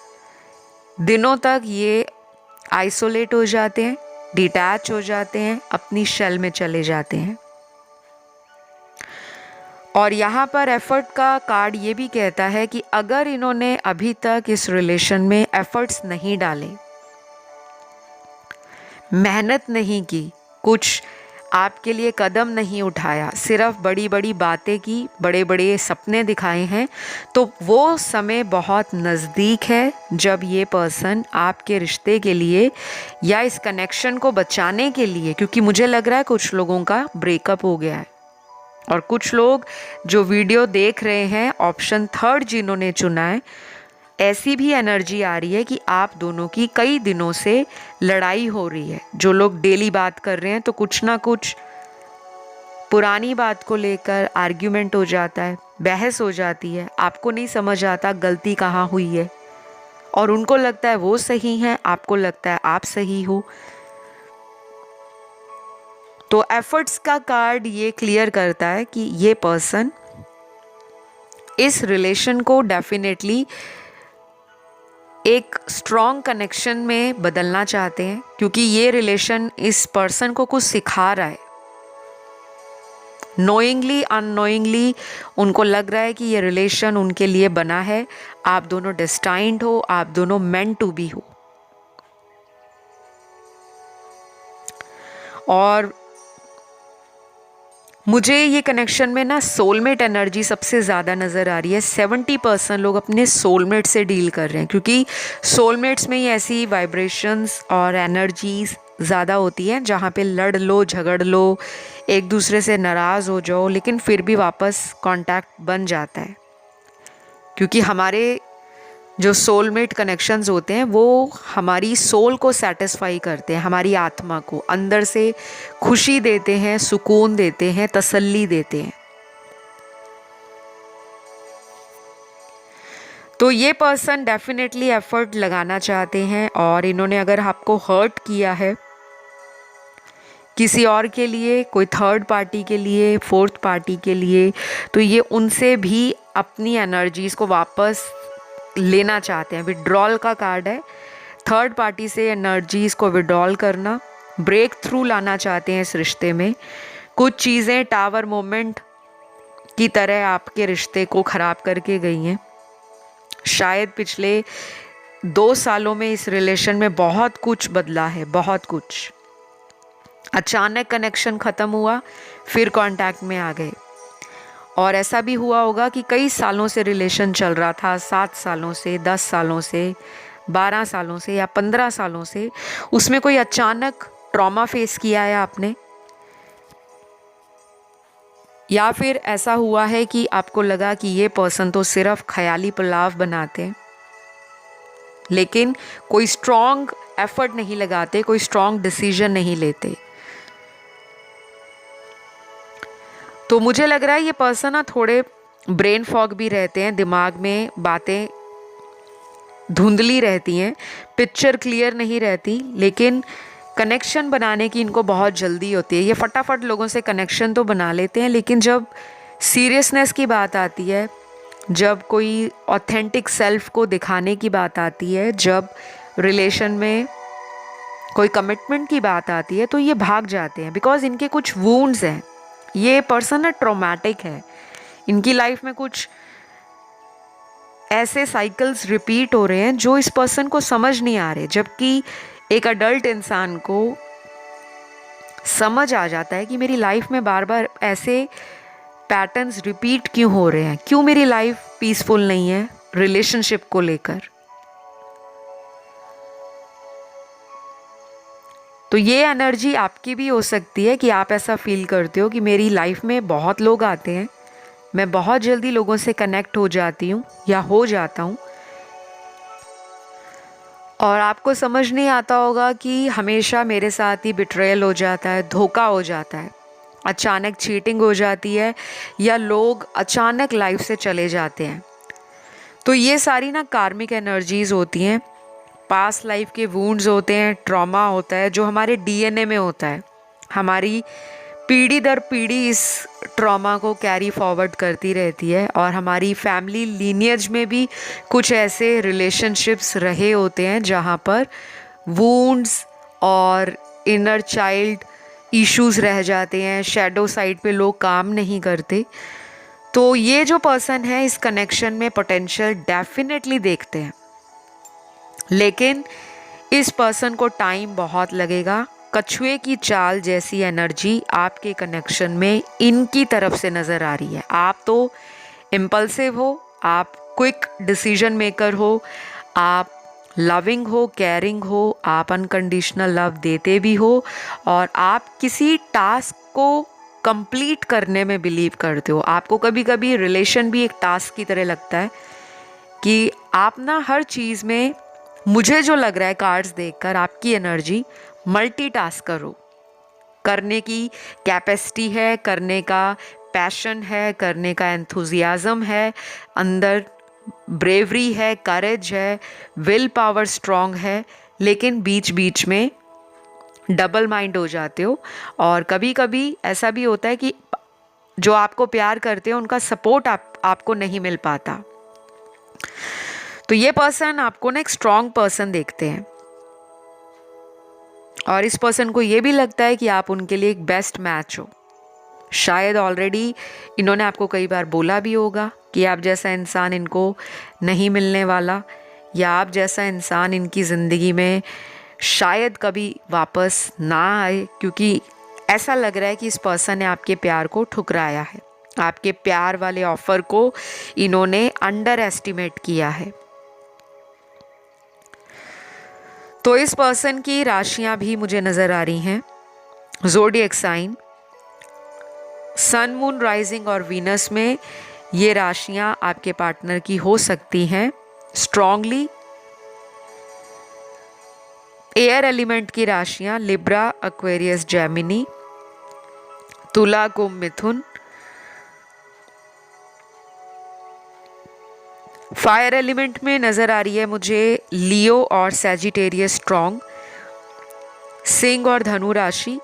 दिनों तक ये आइसोलेट हो जाते हैं, डिटैच हो जाते हैं, अपनी शेल में चले जाते हैं। और यहाँ पर एफर्ट का कार्ड ये भी कहता है कि अगर इन्होंने अभी तक इस रिलेशन में एफर्ट्स नहीं डाले, मेहनत नहीं की, कुछ आपके लिए कदम नहीं उठाया, सिर्फ बड़ी बड़ी बातें की, बड़े बड़े सपने दिखाए हैं, तो वो समय बहुत नज़दीक है जब ये पर्सन आपके रिश्ते के लिए या इस कनेक्शन को बचाने के लिए, क्योंकि मुझे लग रहा है कुछ लोगों का ब्रेकअप हो गया है और कुछ लोग जो वीडियो देख रहे हैं ऑप्शन 3 जिन्होंने चुना है, ऐसी भी एनर्जी आ रही है कि आप दोनों की कई दिनों से लड़ाई हो रही है। जो लोग डेली बात कर रहे हैं तो कुछ ना कुछ पुरानी बात को लेकर आर्ग्यूमेंट हो जाता है, बहस हो जाती है, आपको नहीं समझ आता गलती कहाँ हुई है, और उनको लगता है वो सही है, आपको लगता है आप सही हो। तो एफर्ट्स का कार्ड ये क्लियर करता है कि ये पर्सन इस रिलेशन को डेफिनेटली एक स्ट्रॉन्ग कनेक्शन में बदलना चाहते हैं, क्योंकि ये रिलेशन इस पर्सन को कुछ सिखा रहा है। नोइंगली अननोइंगली उनको लग रहा है कि ये रिलेशन उनके लिए बना है, आप दोनों डेस्टाइन्ड हो, आप दोनों मेंट टू बी हो। और मुझे ये कनेक्शन में ना सोलमेट एनर्जी सबसे ज़्यादा नज़र आ रही है। 70% लोग अपने सोलमेट से डील कर रहे हैं, क्योंकि सोलमेट्स में ही ऐसी वाइब्रेशंस और एनर्जीज ज़्यादा होती हैं जहाँ पे लड़ लो, झगड़ लो, एक दूसरे से नाराज़ हो जाओ, लेकिन फिर भी वापस कांटेक्ट बन जाता है। क्योंकि हमारे जो सोलमेट कनेक्शंस होते हैं वो हमारी सोल को सेटिस्फाई करते हैं, हमारी आत्मा को अंदर से खुशी देते हैं, सुकून देते हैं, तसल्ली देते हैं। तो ये पर्सन डेफिनेटली एफर्ट लगाना चाहते हैं, और इन्होंने अगर आपको हर्ट किया है किसी और के लिए, कोई थर्ड पार्टी के लिए, फोर्थ पार्टी के लिए, तो ये उनसे भी अपनी एनर्जीज़ को वापस लेना चाहते हैं। विड्रॉल का कार्ड है, थर्ड पार्टी से एनर्जीज़ को विड्रॉल करना, ब्रेक थ्रू लाना चाहते हैं इस रिश्ते में। कुछ चीज़ें टावर मोमेंट की तरह आपके रिश्ते को ख़राब करके गई हैं। शायद पिछले 2 सालों में इस रिलेशन में बहुत कुछ बदला है, बहुत कुछ। अचानक कनेक्शन ख़त्म हुआ, फिर कांटेक्ट में आ गए। और ऐसा भी हुआ होगा कि कई सालों से रिलेशन चल रहा था, 7 सालों से, 10 सालों से, 12 सालों से या 15 सालों से, उसमें कोई अचानक ट्रॉमा फेस किया है आपने, या फिर ऐसा हुआ है कि आपको लगा कि ये पर्सन तो सिर्फ ख्याली पुलाव बनाते हैं, लेकिन कोई स्ट्रॉन्ग एफर्ट नहीं लगाते, कोई स्ट्रॉन्ग डिसीजन नहीं लेते। तो मुझे लग रहा है ये पर्सन ना थोड़े ब्रेन फॉग भी रहते हैं, दिमाग में बातें धुंधली रहती हैं, पिक्चर क्लियर नहीं रहती, लेकिन कनेक्शन बनाने की इनको बहुत जल्दी होती है। ये फटाफट लोगों से कनेक्शन तो बना लेते हैं, लेकिन जब सीरियसनेस की बात आती है, जब कोई ऑथेंटिक सेल्फ को दिखाने की बात आती है, जब रिलेशन में कोई कमिटमेंट की बात आती है, तो ये भाग जाते हैं, बिकॉज इनके कुछ वूंड्स हैं। ये पर्सन ना ट्रॉमेटिक है, इनकी लाइफ में कुछ ऐसे साइकिल्स रिपीट हो रहे हैं जो इस पर्सन को समझ नहीं आ रहे, जबकि एक अडल्ट इंसान को समझ आ जाता है कि मेरी लाइफ में बार बार ऐसे पैटर्न्स रिपीट क्यों हो रहे हैं, क्यों मेरी लाइफ पीसफुल नहीं है रिलेशनशिप को लेकर। तो ये एनर्जी आपकी भी हो सकती है कि आप ऐसा फील करते हो कि मेरी लाइफ में बहुत लोग आते हैं, मैं बहुत जल्दी लोगों से कनेक्ट हो जाती हूँ या हो जाता हूँ, और आपको समझ नहीं आता होगा कि हमेशा मेरे साथ ही बिट्रेयल हो जाता है, धोखा हो जाता है, अचानक चीटिंग हो जाती है, या लोग अचानक लाइफ से चले जाते हैं। तो ये सारी ना कार्मिक एनर्जीज़ होती हैं, पास्ट लाइफ के वुंड्स होते हैं, ट्रॉमा होता है जो हमारे डीएनए में होता है। हमारी पीढ़ी दर पीढ़ी इस ट्रॉमा को कैरी फॉरवर्ड करती रहती है, और हमारी फैमिली लीनियज में भी कुछ ऐसे रिलेशनशिप्स रहे होते हैं जहाँ पर वुंड्स और इनर चाइल्ड इश्यूज रह जाते हैं, शैडो साइड पे लोग काम नहीं करते। तो ये जो पर्सन है इस कनेक्शन में पोटेंशियल डेफिनेटली देखते हैं, लेकिन इस पर्सन को टाइम बहुत लगेगा। कछुए की चाल जैसी एनर्जी आपके कनेक्शन में इनकी तरफ से नज़र आ रही है। आप तो इम्पल्सिव हो, आप क्विक डिसीजन मेकर हो, आप लविंग हो, केयरिंग हो, आप अनकंडीशनल लव देते भी हो, और आप किसी टास्क को कंप्लीट करने में बिलीव करते हो। आपको कभी कभी रिलेशन भी एक टास्क की तरह लगता है कि आप ना हर चीज़ में, मुझे जो लग रहा है कार्ड्स देखकर, आपकी एनर्जी मल्टीटास्कर हो, करने की कैपेसिटी है, करने का पैशन है, करने का एंथुजियाज़म है, अंदर ब्रेवरी है, करेज है, विल पावर स्ट्रॉन्ग है, लेकिन बीच बीच में डबल माइंड हो जाते हो। और कभी कभी ऐसा भी होता है कि जो आपको प्यार करते हो उनका सपोर्ट आपको नहीं मिल पाता। तो ये पर्सन आपको ना एक स्ट्रॉन्ग पर्सन देखते हैं, और इस पर्सन को ये भी लगता है कि आप उनके लिए एक बेस्ट मैच हो। शायद ऑलरेडी इन्होंने आपको कई बार बोला भी होगा कि आप जैसा इंसान इनको नहीं मिलने वाला, या आप जैसा इंसान इनकी ज़िंदगी में शायद कभी वापस ना आए, क्योंकि ऐसा लग रहा है कि इस पर्सन ने आपके प्यार को ठुकराया है, आपके प्यार वाले ऑफर को इन्होंने अंडर एस्टिमेट किया है। तो इस पर्सन की राशियां भी मुझे नज़र आ रही हैं। ज़ोडिएक साइन, सन, मून, राइजिंग और वीनस में ये राशियां आपके पार्टनर की हो सकती हैं। स्ट्रांगली। एयर एलिमेंट की राशियां लिब्रा, एक्वेरियस, जेमिनी, तुला, कुंभ, मिथुन। फायर एलिमेंट में नजर आ रही है मुझे लियो और सैजिटेरियस स्ट्रॉन्ग, सिंह और धनु राशि।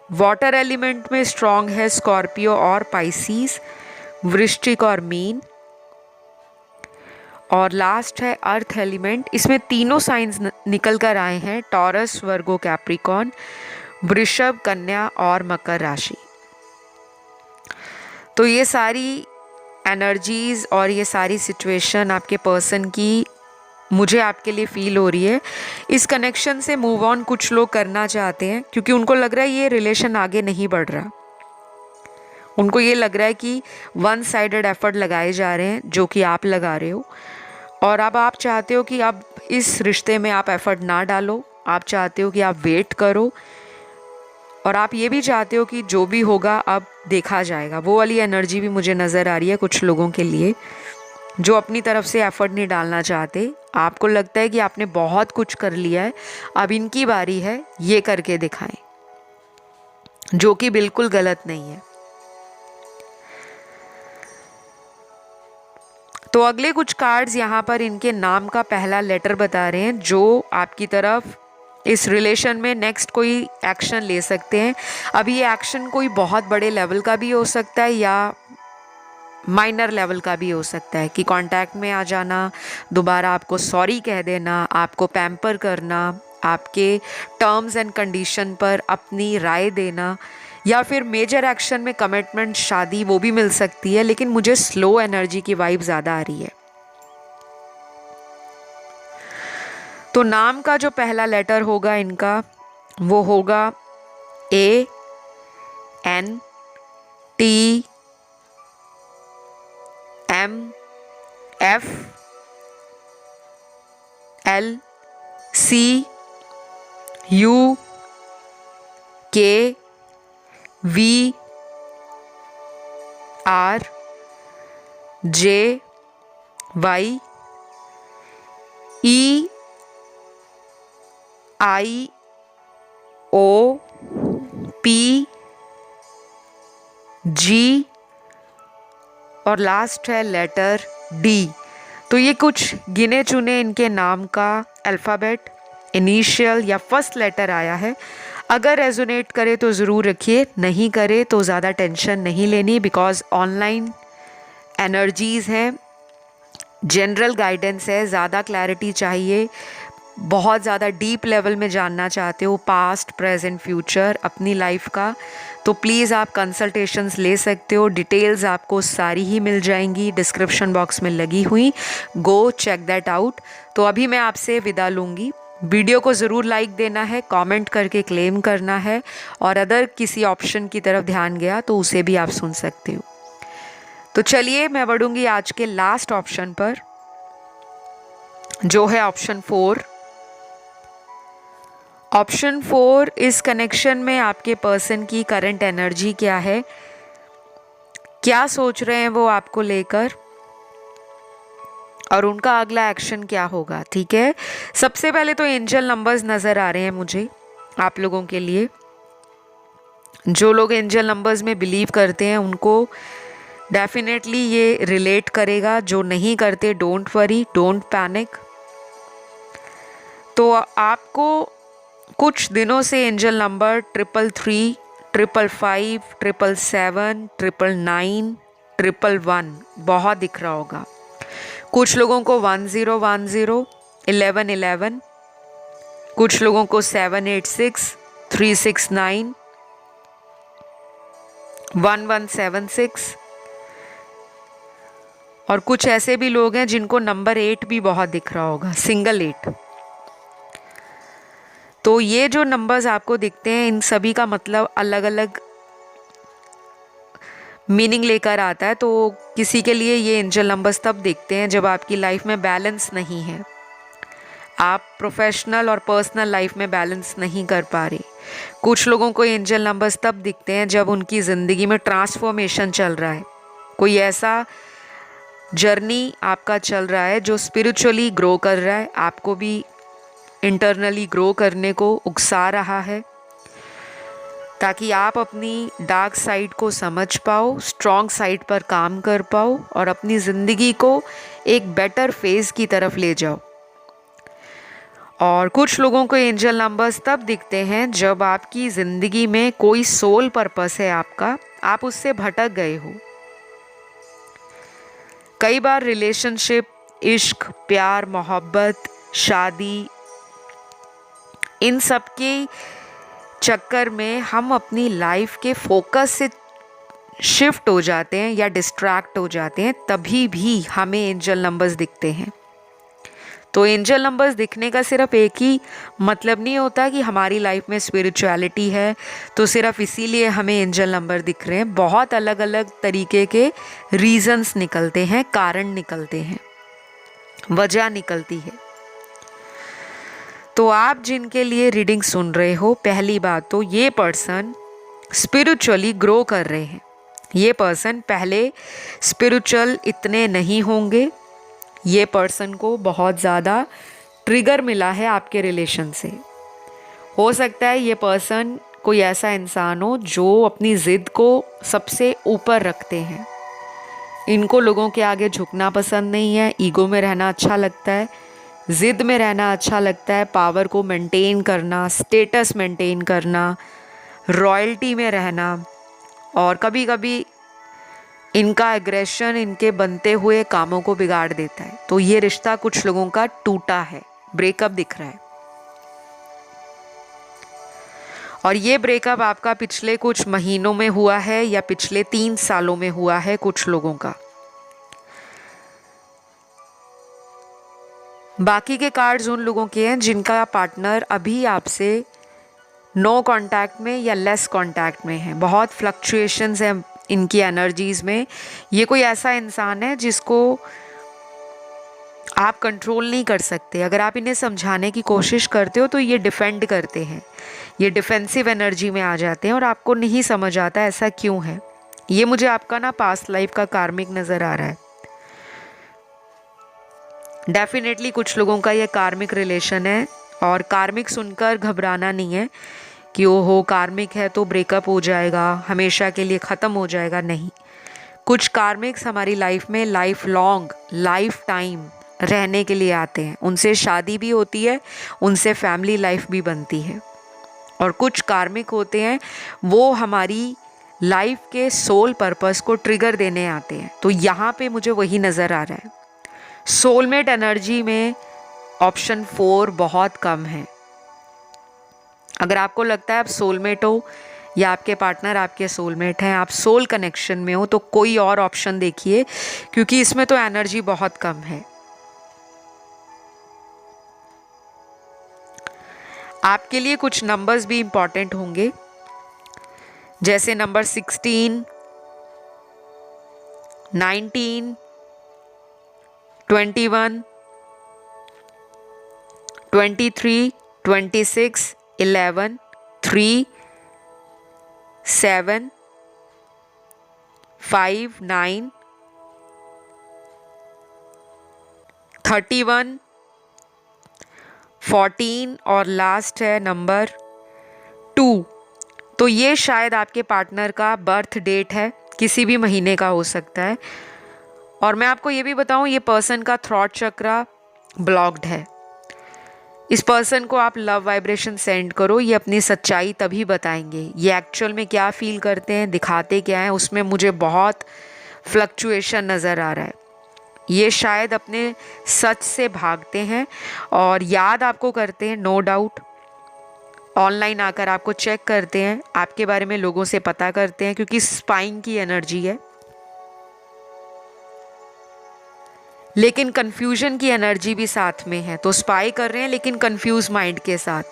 वाटर एलिमेंट में स्ट्रॉन्ग है स्कॉर्पियो और पाइसीस, वृश्चिक और मीन। और लास्ट है अर्थ एलिमेंट, इसमें तीनों साइंस निकल कर आए हैं, टॉरस, वर्गो, कैप्रिकॉर्न, वृषभ, कन्या और मकर राशि। तो ये सारी एनर्जीज और ये सारी सिचुएशन आपके पर्सन की मुझे आपके लिए फील हो रही है। इस कनेक्शन से मूव ऑन कुछ लोग करना चाहते हैं क्योंकि उनको लग रहा है ये रिलेशन आगे नहीं बढ़ रहा। उनको ये लग रहा है कि वन साइडेड एफर्ट लगाए जा रहे हैं जो कि आप लगा रहे हो, और अब आप चाहते हो कि अब इस रिश्ते में आप एफर्ट ना डालो। आप चाहते हो कि आप वेट करो, और आप ये भी चाहते हो कि जो भी होगा अब देखा जाएगा। वो वाली एनर्जी भी मुझे नज़र आ रही है कुछ लोगों के लिए जो अपनी तरफ से एफर्ट नहीं डालना चाहते। आपको लगता है कि आपने बहुत कुछ कर लिया है, अब इनकी बारी है ये करके दिखाएं, जो कि बिल्कुल गलत नहीं है। तो अगले कुछ कार्ड्स यहाँ पर इनके नाम का पहला लेटर बता रहे हैं जो आपकी तरफ इस रिलेशन में नेक्स्ट कोई एक्शन ले सकते हैं। अभी ये एक्शन कोई बहुत बड़े लेवल का भी हो सकता है या माइनर लेवल का भी हो सकता है कि कांटेक्ट में आ जाना, दोबारा आपको सॉरी कह देना, आपको पैम्पर करना, आपके टर्म्स एंड कंडीशन पर अपनी राय देना, या फिर मेजर एक्शन में कमिटमेंट, शादी, वो भी मिल सकती है। लेकिन मुझे स्लो एनर्जी की वाइब ज़्यादा आ रही है। तो नाम का जो पहला लेटर होगा इनका वो होगा A N T M F L C U K V R J Y E I O P G और लास्ट है लेटर D। तो ये कुछ गिने चुने इनके नाम का अल्फ़ाबेट, इनिशियल या फर्स्ट लेटर आया है। अगर रेजोनेट करे तो ज़रूर रखिए, नहीं करे तो ज़्यादा टेंशन नहीं लेनी, बिकॉज ऑनलाइन एनर्जीज़ हैं, जनरल गाइडेंस है। ज़्यादा क्लैरिटी चाहिए, बहुत ज़्यादा डीप लेवल में जानना चाहते हो पास्ट, प्रेजेंट, फ्यूचर अपनी लाइफ का, तो प्लीज़ आप कंसल्टेशंस ले सकते हो। डिटेल्स आपको सारी ही मिल जाएंगी डिस्क्रिप्शन बॉक्स में लगी हुई, गो चेक दैट आउट। तो अभी मैं आपसे विदा लूँगी। वीडियो को ज़रूर लाइक देना है, कमेंट करके क्लेम करना है, और अदर किसी ऑप्शन की तरफ ध्यान गया तो उसे भी आप सुन सकते हो। तो चलिए मैं बढ़ूँगी आज के लास्ट ऑप्शन पर, जो है ऑप्शन 4। ऑप्शन 4, इस कनेक्शन में आपके पर्सन की करंट एनर्जी क्या है, क्या सोच रहे हैं वो आपको लेकर, और उनका अगला एक्शन क्या होगा। ठीक है, सबसे पहले तो एंजल नंबर्स नज़र आ रहे हैं मुझे आप लोगों के लिए। जो लोग एंजल नंबर्स में बिलीव करते हैं उनको डेफिनेटली ये रिलेट करेगा, जो नहीं करते डोंट वरी, डोंट पैनिक। तो आपको कुछ दिनों से एंजल नंबर 333, 555, 777, 999, 111 बहुत दिख रहा होगा। कुछ लोगों को 1010, 1111, कुछ लोगों को 786, 369, 1176, और कुछ ऐसे भी लोग हैं जिनको नंबर 8 भी बहुत दिख रहा होगा, सिंगल 8। तो ये जो नंबर्स आपको दिखते हैं इन सभी का मतलब अलग अलग मीनिंग लेकर आता है। तो किसी के लिए ये एंजल नंबर्स तब दिखते हैं जब आपकी लाइफ में बैलेंस नहीं है, आप प्रोफेशनल और पर्सनल लाइफ में बैलेंस नहीं कर पा रहे। कुछ लोगों को एंजल नंबर्स तब दिखते हैं जब उनकी ज़िंदगी में ट्रांसफॉर्मेशन चल रहा है, कोई ऐसा जर्नी आपका चल रहा है, जो स्पिरिचुअली ग्रो कर रहा है, आपको भी इंटरनली ग्रो करने को उकसा रहा है, ताकि आप अपनी डार्क साइड को समझ पाओ, स्ट्रॉन्ग साइड पर काम कर पाओ और अपनी ज़िंदगी को एक बेटर फेज़ की तरफ ले जाओ। और कुछ लोगों को एंजल नंबर्स तब दिखते हैं जब आपकी ज़िंदगी में कोई सोल पर्पस है आपका, आप उससे भटक गए हो। कई बार रिलेशनशिप, इश्क, प्यार, मोहब्बत, शादी, इन सब के चक्कर में हम अपनी लाइफ के फोकस से शिफ्ट हो जाते हैं या डिस्ट्रैक्ट हो जाते हैं, तभी भी हमें एंजल नंबर्स दिखते हैं। तो एंजल नंबर्स दिखने का सिर्फ एक ही मतलब नहीं होता कि हमारी लाइफ में स्पिरिचुअलिटी है तो सिर्फ इसीलिए हमें एंजल नंबर दिख रहे हैं। बहुत अलग अलग तरीके के रीजंस निकलते हैं, कारण निकलते हैं, वजह निकलती है। तो आप जिनके लिए रीडिंग सुन रहे हो, पहली बात तो ये पर्सन स्पिरिचुअली ग्रो कर रहे हैं। ये पर्सन पहले स्पिरिचुअल इतने नहीं होंगे। ये पर्सन को बहुत ज़्यादा ट्रिगर मिला है आपके रिलेशन से। हो सकता है ये पर्सन कोई ऐसा इंसान हो जो अपनी ज़िद को सबसे ऊपर रखते हैं। इनको लोगों के आगे झुकना पसंद नहीं है, ईगो में रहना अच्छा लगता है, ज़िद में रहना अच्छा लगता है, पावर को मेंटेन करना, स्टेटस मेंटेन करना, रॉयल्टी में रहना। और कभी कभी इनका एग्रेशन इनके बनते हुए कामों को बिगाड़ देता है। तो ये रिश्ता कुछ लोगों का टूटा है, ब्रेकअप दिख रहा है। और ये ब्रेकअप आपका पिछले कुछ महीनों में हुआ है या पिछले 3 सालों में हुआ है कुछ लोगों का। बाकी के कार्ड्स उन लोगों के हैं जिनका पार्टनर अभी आपसे नो कांटेक्ट में या लेस कांटेक्ट में है। बहुत फ्लक्चुएशंस हैं इनकी एनर्जीज में। ये कोई ऐसा इंसान है जिसको आप कंट्रोल नहीं कर सकते। अगर आप इन्हें समझाने की कोशिश करते हो तो ये डिफेंड करते हैं, ये डिफेंसिव एनर्जी में आ जाते हैं और आपको नहीं समझ आता ऐसा क्यों है। ये मुझे आपका ना पास्ट लाइफ का कार्मिक नज़र आ रहा है। डेफिनेटली कुछ लोगों का ये कार्मिक रिलेशन है। और कार्मिक सुनकर घबराना नहीं है कि ओहो कार्मिक है तो ब्रेकअप हो जाएगा, हमेशा के लिए ख़त्म हो जाएगा। नहीं, कुछ कार्मिक्स हमारी लाइफ में लाइफ लॉन्ग, लाइफ टाइम रहने के लिए आते हैं। उनसे शादी भी होती है, उनसे फैमिली लाइफ भी बनती है। और कुछ कार्मिक होते हैं वो हमारी लाइफ के सोल पर्पस को ट्रिगर देने आते हैं। तो यहाँ पे मुझे वही नज़र आ रहा है। सोलमेट एनर्जी में ऑप्शन 4 बहुत कम है। अगर आपको लगता है आप सोलमेट हो या आपके पार्टनर आपके सोलमेट हैं, आप सोल कनेक्शन में हो, तो कोई और ऑप्शन देखिए, क्योंकि इसमें तो एनर्जी बहुत कम है। आपके लिए कुछ नंबर्स भी इंपॉर्टेंट होंगे, जैसे नंबर 16, 19, 21, 23, 26, 11, 3, 7, 5, 9, 31, 14 और लास्ट है नंबर 2। तो ये शायद आपके पार्टनर का बर्थ डेट है, किसी भी महीने का हो सकता है। और मैं आपको ये भी बताऊं, ये पर्सन का थ्रॉट चक्रा ब्लॉक्ड है। इस पर्सन को आप लव वाइब्रेशन सेंड करो, ये अपनी सच्चाई तभी बताएंगे। ये एक्चुअल में क्या फील करते हैं, दिखाते क्या हैं, उसमें मुझे बहुत फ्लक्चुएशन नज़र आ रहा है। ये शायद अपने सच से भागते हैं और याद आपको करते हैं, नो डाउट। ऑनलाइन आकर आपको चेक करते हैं, आपके बारे में लोगों से पता करते हैं, क्योंकि स्पाइंग की एनर्जी है। लेकिन कन्फ्यूजन की एनर्जी भी साथ में है। तो स्पाई कर रहे हैं लेकिन कंफ्यूज माइंड के साथ।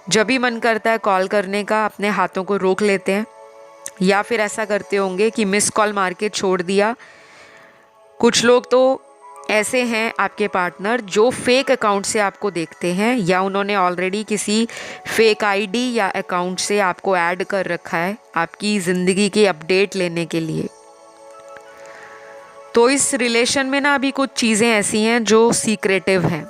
जब भी मन करता है कॉल करने का, अपने हाथों को रोक लेते हैं, या फिर ऐसा करते होंगे कि मिस कॉल मार के छोड़ दिया। कुछ लोग तो ऐसे हैं आपके पार्टनर जो फेक अकाउंट से आपको देखते हैं, या उन्होंने ऑलरेडी किसी फेक आईडी या अकाउंट से आपको ऐड कर रखा है आपकी ज़िंदगी की अपडेट लेने के लिए। तो इस रिलेशन में ना अभी कुछ चीज़ें ऐसी हैं जो सीक्रेटिव हैं,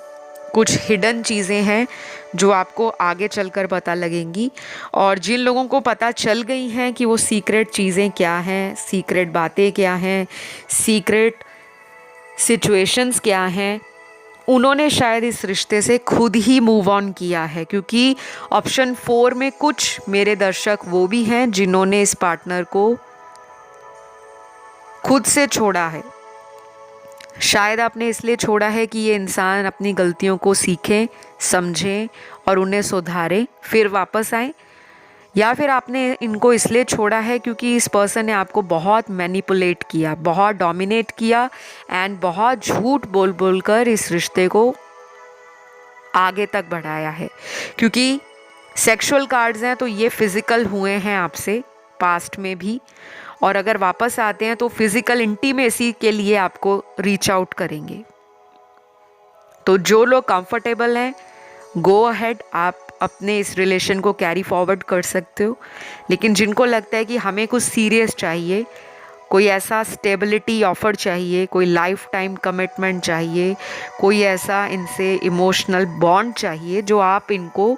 कुछ हिडन चीज़ें हैं जो आपको आगे चलकर पता लगेंगी। और जिन लोगों को पता चल गई हैं कि वो सीक्रेट चीज़ें क्या हैं, सीक्रेट बातें क्या हैं, सीक्रेट सिचुएशंस क्या हैं, उन्होंने शायद इस रिश्ते से खुद ही मूव ऑन किया है। क्योंकि ऑप्शन 4 में कुछ मेरे दर्शक वो भी हैं जिन्होंने इस पार्टनर को खुद से छोड़ा है। शायद आपने इसलिए छोड़ा है कि ये इंसान अपनी गलतियों को सीखें, समझें और उन्हें सुधारें, फिर वापस आए। या फिर आपने इनको इसलिए छोड़ा है क्योंकि इस पर्सन ने आपको बहुत मैनिपुलेट किया, बहुत डोमिनेट किया एंड बहुत झूठ बोल बोल कर इस रिश्ते को आगे तक बढ़ाया है। क्योंकि सेक्सुअल कार्ड्स हैं तो ये फिज़िकल हुए हैं आपसे पास्ट में भी, और अगर वापस आते हैं तो फिज़िकल इंटीमेसी के लिए आपको रीच आउट करेंगे। तो जो लोग कंफर्टेबल हैं, गो अहेड, आप अपने इस रिलेशन को कैरी फॉरवर्ड कर सकते हो। लेकिन जिनको लगता है कि हमें कुछ सीरियस चाहिए, कोई ऐसा स्टेबिलिटी ऑफर चाहिए, कोई लाइफ टाइम कमिटमेंट चाहिए, कोई ऐसा इनसे इमोशनल बॉन्ड चाहिए जो आप इनको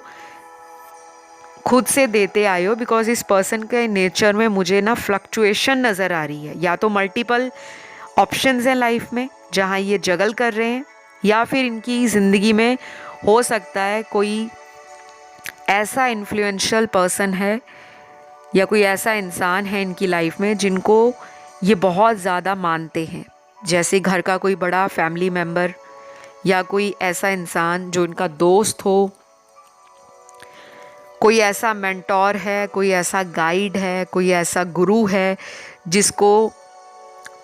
खुद से देते आए हो। बिकॉज इस पर्सन के नेचर में मुझे ना फ्लक्चुएशन नज़र आ रही है। या तो मल्टीपल ऑप्शंस हैं लाइफ में जहाँ ये जगल कर रहे हैं, या फिर इनकी ज़िंदगी में हो सकता है कोई ऐसा इन्फ्लुएंशियल पर्सन है या कोई ऐसा इंसान है इनकी लाइफ में जिनको ये बहुत ज़्यादा मानते हैं, जैसे घर का कोई बड़ा फैमिली मेम्बर या कोई ऐसा इंसान जो इनका दोस्त हो, कोई ऐसा मेंटोर है, कोई ऐसा गाइड है, कोई ऐसा गुरु है जिसको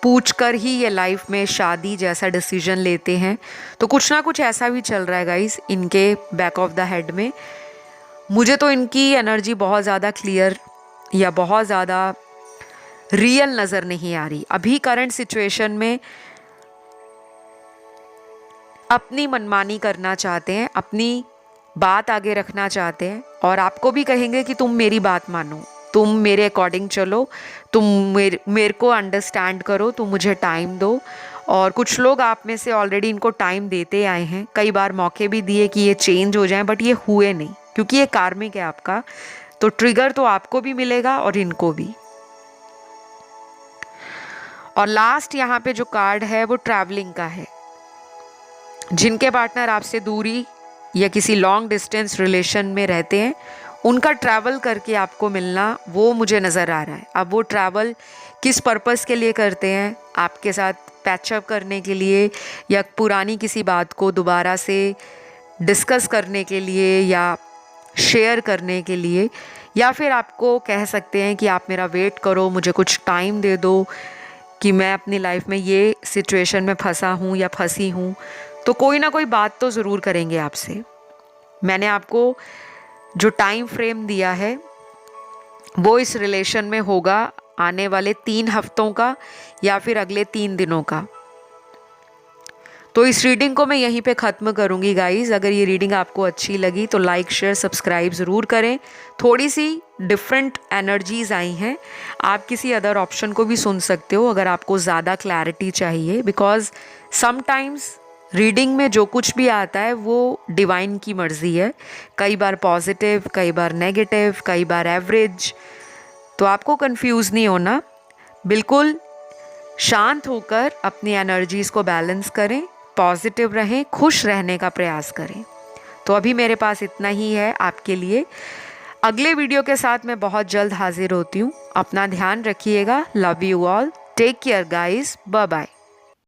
पूछकर ही ये लाइफ में शादी जैसा डिसीजन लेते हैं। तो कुछ ना कुछ ऐसा भी चल रहा है गाइस इनके बैक ऑफ द हेड में। मुझे तो इनकी एनर्जी बहुत ज़्यादा क्लियर या बहुत ज़्यादा रियल नज़र नहीं आ रही। अभी करंट सिचुएशन में अपनी मनमानी करना चाहते हैं, अपनी बात आगे रखना चाहते हैं और आपको भी कहेंगे कि तुम मेरी बात मानो, तुम मेरे अकॉर्डिंग चलो, तुम मेरे को अंडरस्टैंड करो, तुम मुझे टाइम दो। और कुछ लोग आप में से ऑलरेडी इनको टाइम देते आए हैं, कई बार मौके भी दिए कि ये चेंज हो जाएं, बट ये हुए नहीं क्योंकि ये कार्मिक है आपका। तो ट्रिगर तो आपको भी मिलेगा और इनको भी। और लास्ट यहाँ पे जो कार्ड है वो ट्रैवलिंग का है। जिनके पार्टनर आपसे दूरी या किसी लॉन्ग डिस्टेंस रिलेशन में रहते हैं, उनका ट्रैवल करके आपको मिलना वो मुझे नज़र आ रहा है। अब वो ट्रैवल किस पर्पस के लिए करते हैं, आपके साथ पैचअप करने के लिए या पुरानी किसी बात को दोबारा से डिस्कस करने के लिए या शेयर करने के लिए, या फिर आपको कह सकते हैं कि आप मेरा वेट करो, मुझे कुछ टाइम दे दो कि मैं अपनी लाइफ में ये सिचुएशन में फंसा हूँ या फंसी हूँ। तो कोई ना कोई बात तो ज़रूर करेंगे आपसे। मैंने आपको जो टाइम फ्रेम दिया है वो इस रिलेशन में होगा आने वाले 3 हफ्तों का या फिर अगले 3 दिनों का। तो इस रीडिंग को मैं यहीं पे ख़त्म करूँगी गाइज़। अगर ये रीडिंग आपको अच्छी लगी तो लाइक शेयर सब्सक्राइब ज़रूर करें। थोड़ी सी डिफरेंट एनर्जीज़ आई हैं, आप किसी अदर ऑप्शन को भी सुन सकते हो अगर आपको ज़्यादा क्लैरिटी चाहिए। बिकॉज समटाइम्स रीडिंग में जो कुछ भी आता है वो डिवाइन की मर्ज़ी है, कई बार पॉजिटिव, कई बार नेगेटिव, कई बार एवरेज। तो आपको कंफ्यूज नहीं होना, बिल्कुल शांत होकर अपनी एनर्जीज़ को बैलेंस करें, पॉजिटिव रहें, खुश रहने का प्रयास करें। तो अभी मेरे पास इतना ही है आपके लिए। अगले वीडियो के साथ मैं बहुत जल्द हाजिर होती हूँ। अपना ध्यान रखिएगा। Love you all, take care guys, bye bye.